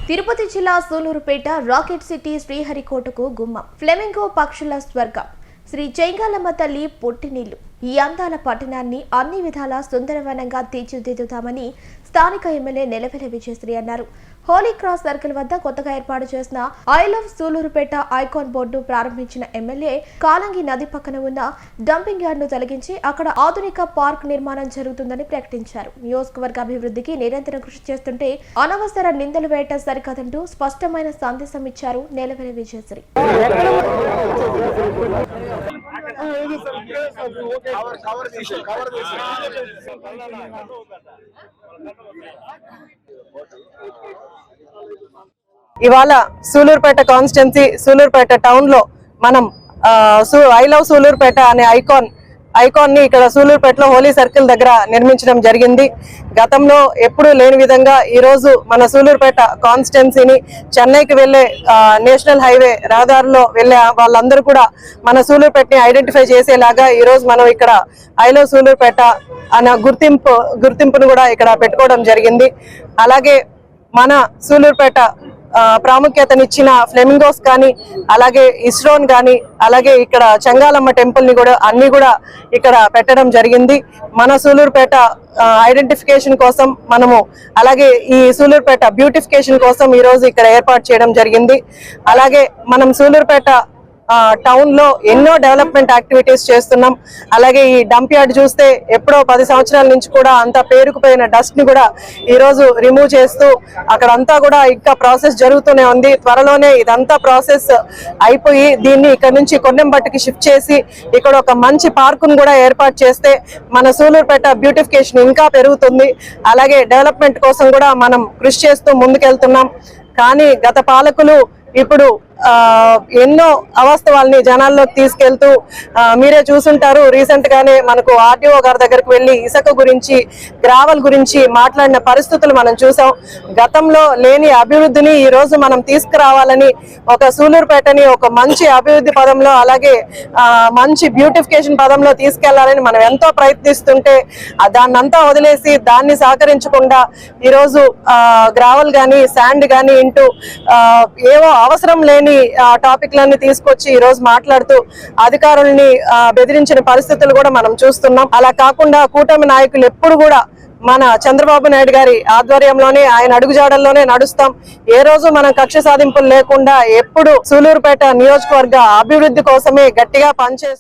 తిరుపతి జిల్లా Sullurpeta rocket city శ్రీహరికోటకు గుమ్మం. Flamingo పక్షుల స్వర్గం శ్రీ చెంగాలమ్మ తల్లి పొట్టినీళ్లు. ఈ అందాల పట్టణాన్ని అన్ని విధాల సుందరవనంగా తీర్చిదిద్దుతామని స్థానిక ఎమ్మెల్యే నెలవెల విజయశ్రీ అన్నారు. హోలీ క్రాస్ సర్కిల్ వద్ద కొత్తగా ఏర్పాటు చేసిన ఐ లవ్ సూలూరుపేట ఐకాన్ బోర్డును ప్రారంభించిన ఎమ్మెల్యే కాలంగి నది పక్కన ఉన్న డంపింగ్ యార్డ్ను తొలగించి అక్కడ ఆధునిక పార్క్ నిర్మాణం జరుగుతుందని ప్రకటించారు. నియోజకవర్గ అభివృద్ధికి నిరంతరం కృషి చేస్తుంటే అనవసర నిందలు వేయటం సరికాదంటూ స్పష్టమైన సందేశం ఇచ్చారు నెలవెల విజయశ్రీ. ఇవాళ సూలూరుపేట కాన్స్టిట్యున్సీ సూలూరుపేట టౌన్ లో మనం ఐ లవ్ సూలూరుపేట అనే ఐకాన్ ని ఇక్కడ సూలూరుపేటలో హోలీ సర్కిల్ దగ్గర నిర్మించడం జరిగింది. గతంలో ఎప్పుడూ లేని విధంగా ఈ రోజు మన సూలూరుపేట కాన్స్టిట్యున్సీని చెన్నైకి వెళ్లే నేషనల్ హైవే రహదారిలో వెళ్లే వాళ్ళందరూ కూడా మన సూలూరుపేటని ఐడెంటిఫై చేసేలాగా ఈ రోజు మనం ఇక్కడ ఐ లవ్ సూలూరుపేట అన్న గుర్తింపును కూడా ఇక్కడ పెట్టుకోవడం జరిగింది. అలాగే మన సూలూరుపేట ప్రాముఖ్యతనిచ్చిన ఫ్లెమింగోస్ కానీ, అలాగే ఇస్రోన్ కానీ, అలాగే ఇక్కడ చెంగాలమ్మ టెంపుల్ ని కూడా అన్ని కూడా ఇక్కడ పెట్టడం జరిగింది. మన సూలూరుపేట ఐడెంటిఫికేషన్ కోసం మనము, అలాగే ఈ సూలూరుపేట బ్యూటిఫికేషన్ కోసం ఈ రోజు ఇక్కడ ఏర్పాటు చేయడం జరిగింది. అలాగే మనం సూలూరుపేట టౌన్ లో ఎన్నో డెవలప్మెంట్ యాక్టివిటీస్ చేస్తున్నాం. అలాగే ఈ డంప్ యార్డ్ చూస్తే ఎప్పుడో 10 సంవత్సరాల నుంచి కూడా అంతా పేరుకుపోయిన డస్ట్ ని కూడా ఈ రోజు రిమూవ్ చేస్తూ అక్కడంతా కూడా ఇంకా ప్రాసెస్ జరుగుతూనే ఉంది. త్వరలోనే ఇదంతా ప్రాసెస్ అయిపోయి దీన్ని ఇక్కడ నుంచి కొన్నెంబట్టుకి షిఫ్ట్ చేసి ఇక్కడ ఒక మంచి పార్కును కూడా ఏర్పాటు చేస్తే మన సూలూరుపేట బ్యూటిఫికేషన్ ఇంకా పెరుగుతుంది. అలాగే డెవలప్మెంట్ కోసం కూడా మనం కృషి చేస్తూ ముందుకెళ్తున్నాం. కానీ గత పాలకులు ఇప్పుడు ఎన్నో అవాస్తవాల్ని జనాల్లోకి తీసుకెళ్తూ మీరే చూసుంటారు. రీసెంట్ గానే మనకు ఆర్టీఓ గారి దగ్గరికి వెళ్లి ఇసుక గురించి, గ్రావెల్ గురించి మాట్లాడిన పరిస్థితులు మనం చూసాం. గతంలో లేని అభివృద్ధిని ఈ రోజు మనం తీసుకురావాలని, ఒక సూలూరుపేటని ఒక మంచి అభివృద్ధి పదంలో, అలాగే మంచి బ్యూటిఫికేషన్ పదంలో తీసుకెళ్లాలని మనం ఎంతో ప్రయత్నిస్తుంటే దాన్నంతా వదిలేసి దాన్ని సహకరించకుండా ఈరోజు గ్రావెల్ గానీ, శాండ్ గానీ ఇంటూ ఏవో అవసరం లేని టాపిక్లన్నీ తీసుకొచ్చి ఈ రోజు మాట్లాడుతూ అధికారుల్ని బెదిరించిన పరిస్థితులు కూడా మనం చూస్తున్నాం. అలా కాకుండా కూటమి నాయకులు ఎప్పుడు కూడా మన చంద్రబాబు నాయుడు గారి ఆధ్వర్యంలోనే, ఆయన అడుగుజాడల్లోనే నడుస్తాం. ఏ రోజు మనం కక్ష సాధింపులు లేకుండా ఎప్పుడు సూలూరుపేట నియోజకవర్గ అభివృద్ధి కోసమే గట్టిగా పనిచేస్తాం.